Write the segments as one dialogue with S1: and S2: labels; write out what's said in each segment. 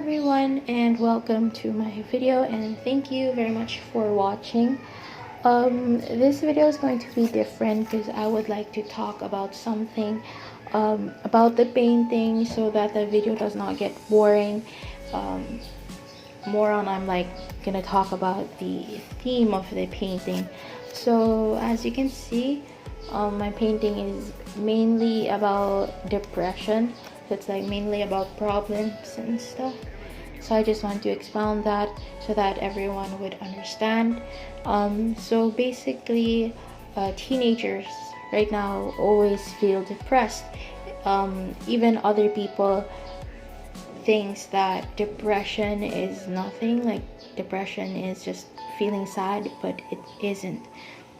S1: everyone, and welcome to my video, and thank you very much for watching. This video is going to be different because I would like to talk about something about the painting so that the video does not get boring. I'm gonna talk about the theme of the painting. So as you can see, my painting is mainly about depression. So it's mainly about problems and stuff. So I just want to expound that so that everyone would understand. So basically, teenagers right now always feel depressed. Even other people thinks that depression is nothing, like depression is just feeling sad, but it isn't.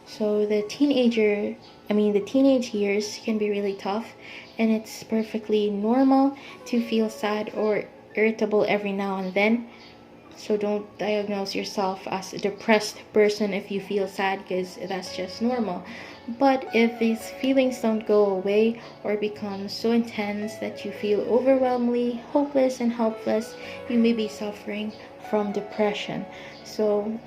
S1: So the teenage years can be really tough, and it's perfectly normal to feel sad or irritable every now and then. So don't diagnose yourself as a depressed person if you feel sad, because that's just normal. But if these feelings don't go away or become so intense that you feel overwhelmingly hopeless and helpless, you may be suffering from depression. So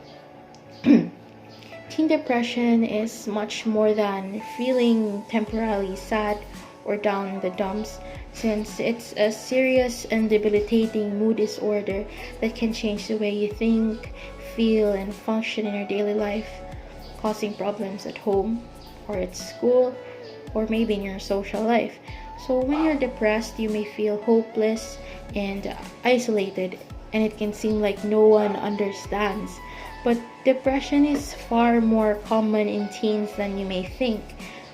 S1: teen depression is much more than feeling temporarily sad or down in the dumps, since it's a serious and debilitating mood disorder that can change the way you think, feel, and function in your daily life, causing problems at home or at school or maybe in your social life. So when you're depressed, you may feel hopeless and isolated, and it can seem like no one understands. But depression is far more common in teens than you may think.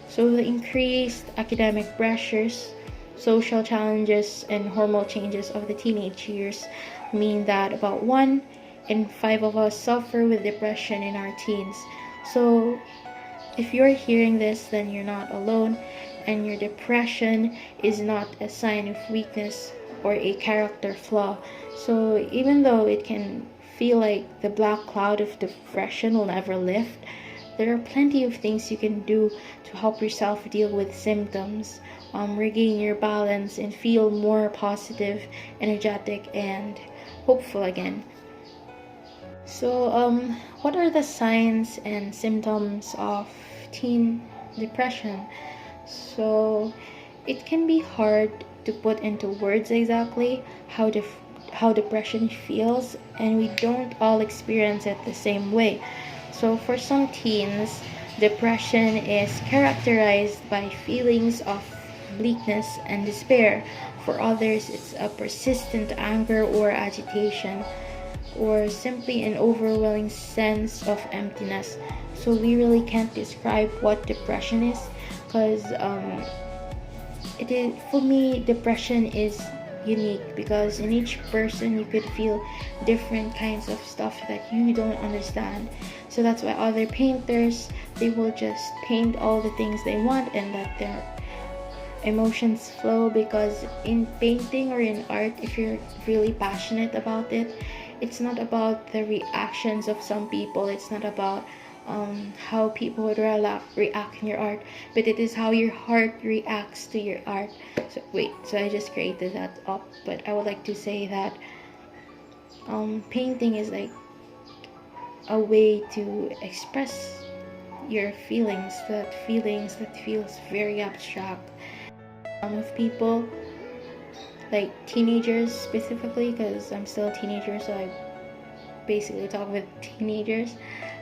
S1: So the increased academic pressures, social challenges, and hormonal changes of the teenage years mean that about 1 in 5 of us suffer with depression in our teens. So if you're hearing this, then you're not alone, and your depression is not a sign of weakness or a character flaw. So even though it can feel like the black cloud of depression will never lift, there are plenty of things you can do to help yourself deal with symptoms, regain your balance, and feel more positive, energetic, and hopeful again. So what are the signs and symptoms of teen depression? So it can be hard to put into words exactly how depression feels, and we don't all experience it the same way. So for some teens, depression is characterized by feelings of bleakness and despair. For others, it's a persistent anger or agitation, or simply an overwhelming sense of emptiness. So we really can't describe what depression is, because for me, depression is unique, because in each person you could feel different kinds of stuff that you don't understand. So that's why other painters, they will just paint all the things they want and let their emotions flow, because in painting or in art, if you're really passionate about it, it's not about the reactions of some people, it's not about how people would react in your art, but it is how your heart reacts to your art. So I just created that up, but I would like to say that painting is like a way to express your feelings that feels very abstract. Of people, like teenagers specifically, because I'm still a teenager, so I basically talk with teenagers.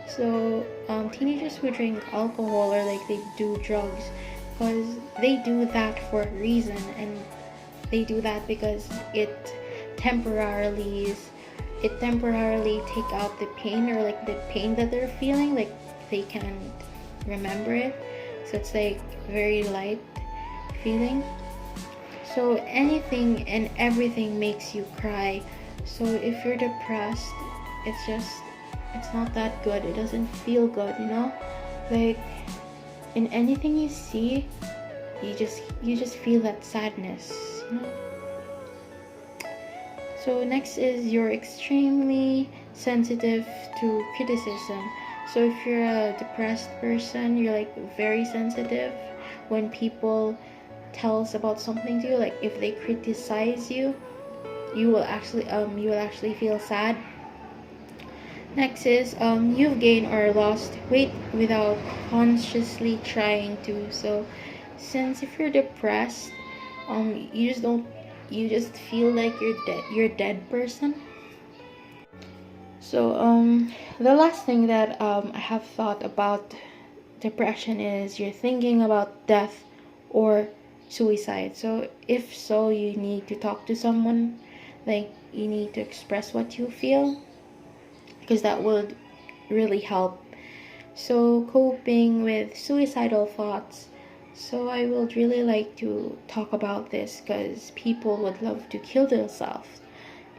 S1: So teenagers who drink alcohol or they do drugs, because they do that for a reason, and they do that because it temporarily take out the pain, or the pain that they're feeling, they can remember it, so it's very light feeling. So anything and everything makes you cry. So if you're depressed, it's not that good. It doesn't feel good, in anything you see, you just feel that sadness, So next is you're extremely sensitive to criticism. So if you're a depressed person, you're very sensitive when people tells about something to you, if they criticize you, you will actually feel sad. Next is you've gained or lost weight without consciously trying to. So since if you're depressed, you just feel like you're a dead person. So the last thing that I have thought about depression is you're thinking about death or suicide. So if so, you need to talk to someone, like you need to express what you feel, because that would really help. So coping with suicidal thoughts. So I would really like to talk about this because people would love to kill themselves,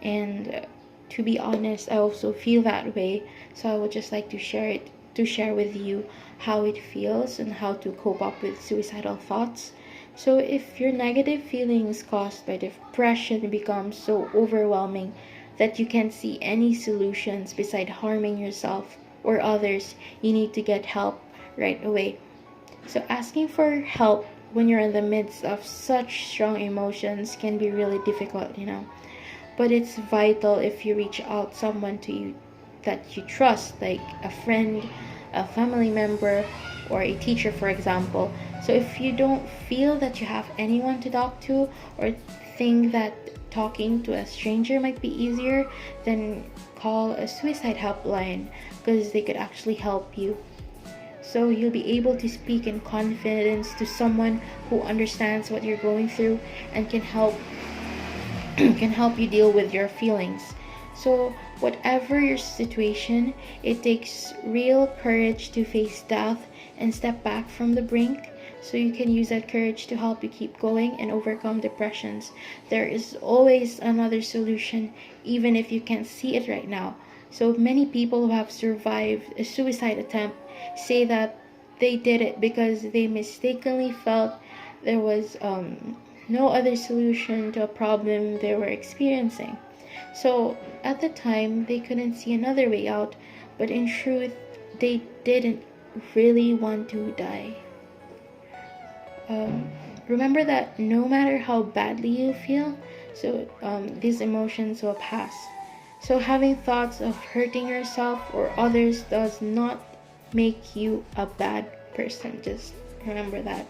S1: and to be honest, I also feel that way. So I would just like to share with you how it feels and how to cope up with suicidal thoughts. So if your negative feelings caused by depression become so overwhelming that you can't see any solutions beside harming yourself or others, you need to get help right away. So asking for help when you're in the midst of such strong emotions can be really difficult, but it's vital if you reach out someone to you that you trust, like a friend, a family member, or a teacher, for example. So if you don't feel that you have anyone to talk to, or think that talking to a stranger might be easier, then call a suicide helpline, because they could actually help you. So you'll be able to speak in confidence to someone who understands what you're going through and can help you deal with your feelings. So whatever your situation, it takes real courage to face death and step back from the brink. So you can use that courage to help you keep going and overcome depressions. There is always another solution, even if you can't see it right now. So many people who have survived a suicide attempt say that they did it because they mistakenly felt there was no other solution to a problem they were experiencing. So at the time, they couldn't see another way out, but in truth, they didn't really want to die. Remember that no matter how badly you feel, so these emotions will pass. So having thoughts of hurting yourself or others does not make you a bad person. Just remember that.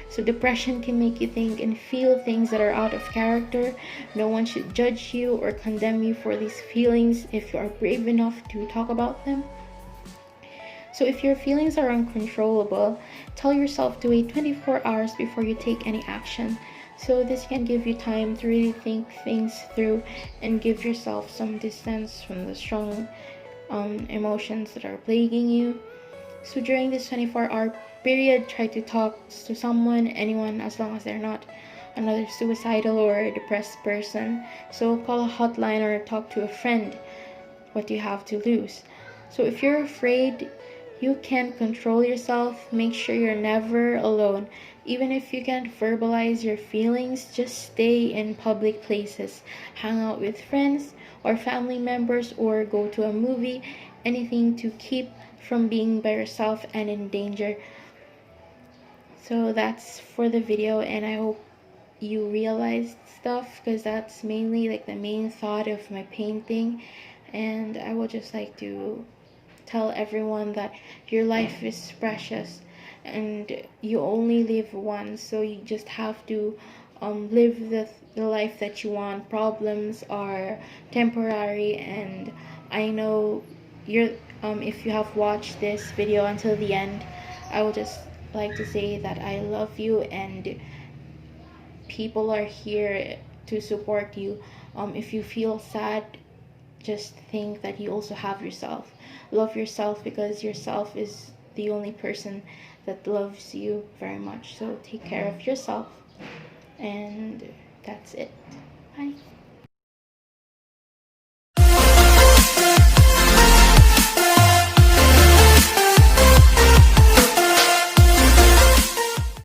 S1: So depression can make you think and feel things that are out of character. No one should judge you or condemn you for these feelings if you are brave enough to talk about them. So if your feelings are uncontrollable, tell yourself to wait 24 hours before you take any action. So this can give you time to really think things through and give yourself some distance from the strong emotions that are plaguing you. So during this 24-hour period, try to talk to anyone, as long as they're not another suicidal or depressed person. So call a hotline or talk to a friend. What do you have to lose? So if you're afraid you can't control yourself, make sure you're never alone. Even if you can't verbalize your feelings, just stay in public places. Hang out with friends or family members, or go to a movie. Anything to keep from being by yourself and in danger. So that's for the video, and I hope you realized stuff, because that's mainly like the main thought of my painting. And I would just like to tell everyone that your life is precious and you only live once, so you just have to live the life that you want. Problems are temporary, and I know you're if you have watched this video until the end, I would just like to say that I love you, and people are here to support you. If you feel sad, just think that you also have yourself. Love yourself, because yourself is the only person that loves you very much. So take care of yourself, and that's it. Bye.